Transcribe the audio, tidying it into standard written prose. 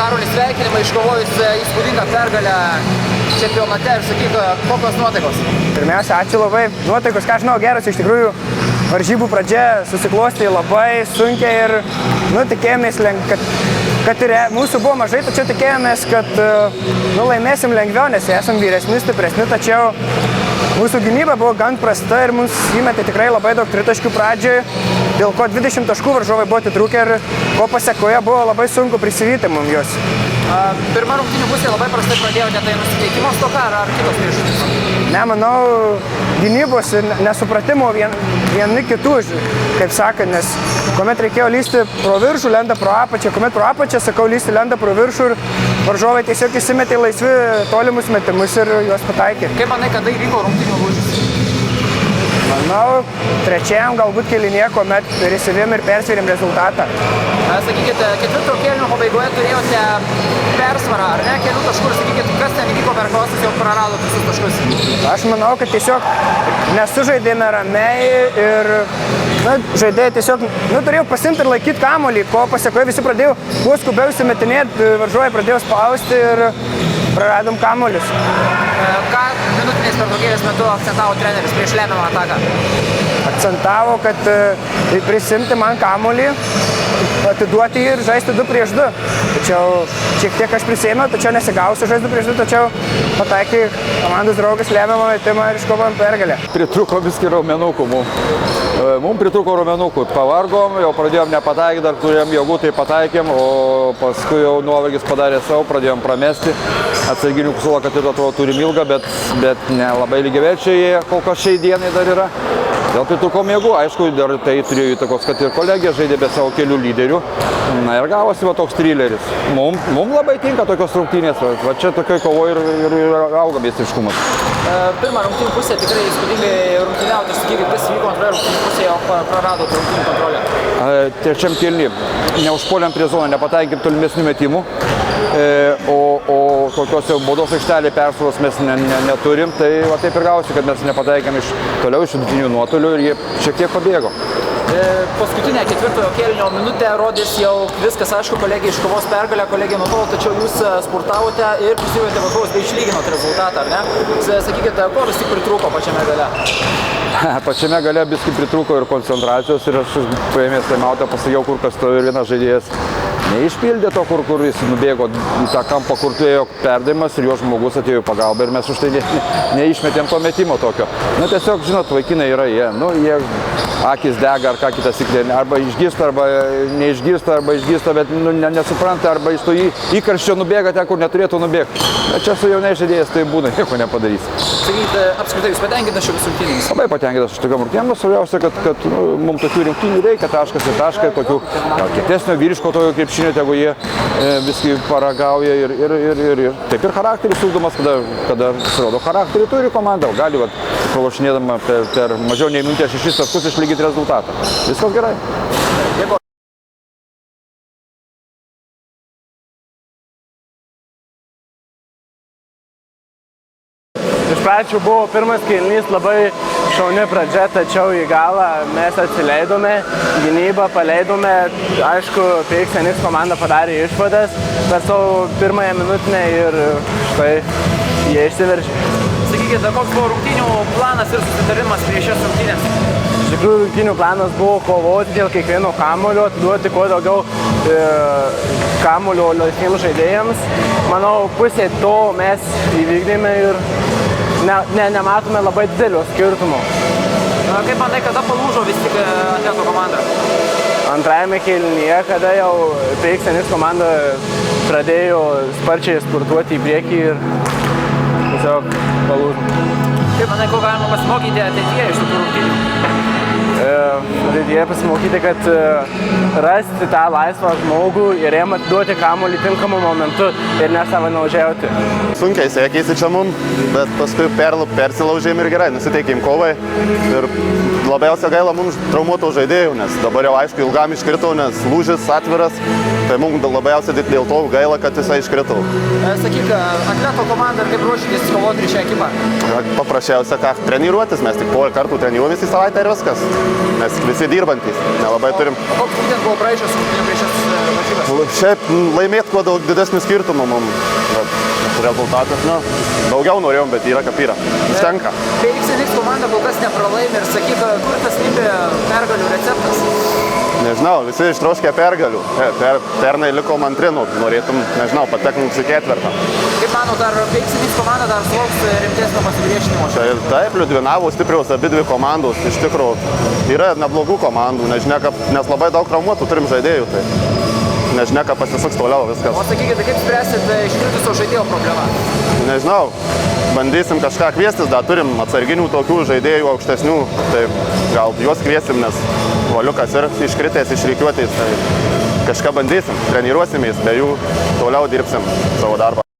Karolis, sveikinimai iškovojus įspūdingą pergalę čempionate ir sakyk, kokios nuotaikos? Pirmiausia, ačiū labai. Nuotaikos, ką žinau, geras iš tikrųjų. Varžybų pradžia susiklostė labai sunkiai ir tikėjomės, kad ir mūsų buvo mažai, tačiau tikėjomės, kad laimėsim lengviau, nes esam vyresni, stipresni, tačiau mūsų gynyba buvo gan prasta ir mums įmetė tikrai labai daug tritaškių pradžioje, dėl ko 20 taškų varžovai buvo atitrūkę ir ko pasekoje buvo labai sunku prisivyti mums juos. Pirma rungtynių pusė labai prastai pradėjote, tai nusiteikimo stoka ar kitos priežastys? Ne, manau, gynybos ir nesupratimo vieni kitų, kaip sakant, nes kuomet reikėjo lysti pro viršų, lenda pro apačią, kuomet pro apačią, sakau, lysti lenda pro viršų ir varžovai tiesiog įsimetė laisvi tolimus metimus ir juos pataikė. Kaip manai, kada įvyko rungtynių lūžis? Manau, trečiajam galbūt kėlinyje, kuomet prisivėm ir persvėrėm rezultatą. Sakykite, ketvirto kėlinio pabaigoje turėjote persvarą, ar ne, kelių taškų ir sakykite, kas ten įvyko per klausas, jau prarado visus taškus? Aš manau, kad tiesiog nesužaidėme ramiai ir žaidėjai tiesiog turėjau pasimti ir laikyti kamuolį, ko pasekoje visi pradėjo kuo skubiau įsimetinėti, varžovai pradėjo spausti ir praradom kamuolius. Ką minutinės pertraukėlės metu akcentavo treneris prieš lemiamą ataką? Akcentavo, kad prisimti man kamuolį, atiduoti ir žaisti 2 prieš 2. Tačiau šiek tiek aš prisėmiau, tačiau nesigausiu žaisti 2 prieš 2, tačiau pataikė komandos draugas lemiamą metimą ir iškovojom pergalę. Pritrūko viskį raumenukų mums pritrūko raumenukų, pavargom, jau pradėjom nepataikyti, dar turėjom jėgų, tai pataikėm, o paskui jau nuovargis padarė savo, pradėjom pramesti. Atsarginių kusula, kad ir atrodo turim ilgą, bet nelabai lygiaverčiai jie kol kas šiai dienai dar yra. Dėl pritrūkom jėgų, aišku, dar tai turėjo įtakos, kad ir kolegija žaidė be savo kelių lyderių. Na ir gavosi toks trileris. Mums labai tinka tokios rungtynės, va čia tokioj kovoje ir auga meistriškumas. Pirmą rungtynių pusę tikrai įspūdingai rungtyniauti, sakykit, kas vyko antroje rungtynių pusėje, jau prarado rungtynių kontrolę. Trečiam kėliny neužpuolėm prie zoną, nepataikėm tolimesnių metimų, o tokios jau baudos aikštelėje persvaros mes neturim, tai va taip ir gausi, kad mes nepataikėm iš toliau iš vidutinių nuotolių ir jie šiek tiek pabėgo. Paskutinę ketvirtojo kėlinio minutę rodys jau viskas, aišku, kolegija iškovos pergalę, kolegija nutolo, tačiau jūs spurtavote ir prisijote varžovus bei išlyginot rezultatą, ar ne? Sakykite, ko vis tik pritrūko pačiame gale? Pačiame gale biskį pritrūko ir koncentracijos ir aš paėmęs taimautą pasakiau, kur kas stovi ir vienas žaidėjas neišpildė to, kur jis nubėgo į tą kampą, kur turėjo perdavimas ir jo žmogus atėjo į pagalbą ir mes už tai neišmetėm to metimo tokio. Tiesiog, žinot, vaikinai yra jie akis dega ar ką kitą siklę, arba išgirsta, arba neišgirsta, arba išgirsta, bet nesupranta, arba iš to įkarščio nubėga ten, kur neturėtų nubėgti. Bet čia su jaunai žaidėjas tai būna, nieko nepadarys. Sakykite, apskritai, jūs patenkintas šiomis rungtynėmis? Labai patenkintas tokiom rungtynėm, svarbiausia, kad mums tokių rungtynių reikia, taškas į tašką, tokių kietesnio vyriško tokio krepšinio, tegu jie viskai paragauja ir taip ir charakteris ugdomas, kada pasirodo charakterį turi komanda, gali pralošinėdama per mažiau nei minutę 6 taškus išlygyti rezultatą. Viskas gerai. Dėkui. Iš pradžių buvo pirmas kėlinys labai šauni pradžia, tačiau į galą mes atsileidome, gynybą paleidome, aišku, PXNX komanda padarė išvadas per savo pirmąją minutinę ir štai jie išsiveržė. Sakykite, koks buvo rungtynių planas ir susitarimas prieš šias rungtynės? Iš tikrųjų, rungtynių planas buvo kovoti dėl kiekvieno kamuolio, atiduoti kuo daugiau kamuolio laisviems žaidėjams. Manau, pusė to mes įvykdėme ir nematome labai didelio skirtumo. Kaip manai, kada palūžo vis tik atletų komanda? Antrajame kėlinyje, kada jau PXNX komanda pradėjo sparčiai spurtuoti į priekį ir tiesiog palūžo. Kaip manai, ko galima pasimokyti ateityje iš tokių rungtynių? Ateityje pasimokyti, kad rasti tą laisvą žmogų ir jam atiduoti kamuolį tinkamu momentu ir nesavanaužiauti. Sunkiai sekėsi čia mum, bet paskui persilaužėm ir gerai, nusiteikėm kovai. Ir labiausia gaila mums traumuotų žaidėjų, nes dabar jau aišku ilgam iškritau, nes lūžis atviras. Tai mums labiausia dėl to gaila, kad jisai iškritau. Sakyk, atleto komanda ir kaip ruošitės kovoti prieš šią ekipą? Paprasčiausia, ką treniruotis, mes tik porą kartų treniruojamės į savaitę ir viskas. Mes visi dirbantys, nelabai turim. O koks būtent buvo praėjusios rungtynių prieš šias varžybas? Šiaip laimėti kuo daug didesnį skirtumą mums, bet rezultatas, nu, daugiau norėjom, bet yra kaip yra. Užtenka. PXNX komanda kol kas nepralaimi ir sakyk, kur tas lypi pergalių receptas? Nežinau, visi ištroškė pergalių. Pernai liko antrinų, norėtum, nežinau, patekti mums į ketvirtą. Kaip manot, ar PXNX komanda dar sulauks rimtesnio pasipriešinimo? Taip, liudvinavo stipriaus abi dvi komandos. Iš tikrųjų, yra neblogų komandų, nes labai daug traumuotų turim žaidėjų. Tai nežinia, ką pasisuks toliau viskas. O sakykite, kaip spręsit iškritusio žaidėjo problemą? Nežinau, bandysim kažką kviestis, dar turim atsarginių tokių žaidėjų aukštesnių, tai gal juos kviesim, nes Valiukas ir iškritęs, išrikiuotės, tai kažką bandysim, treniruosimės, be jų toliau dirbsim savo darbą.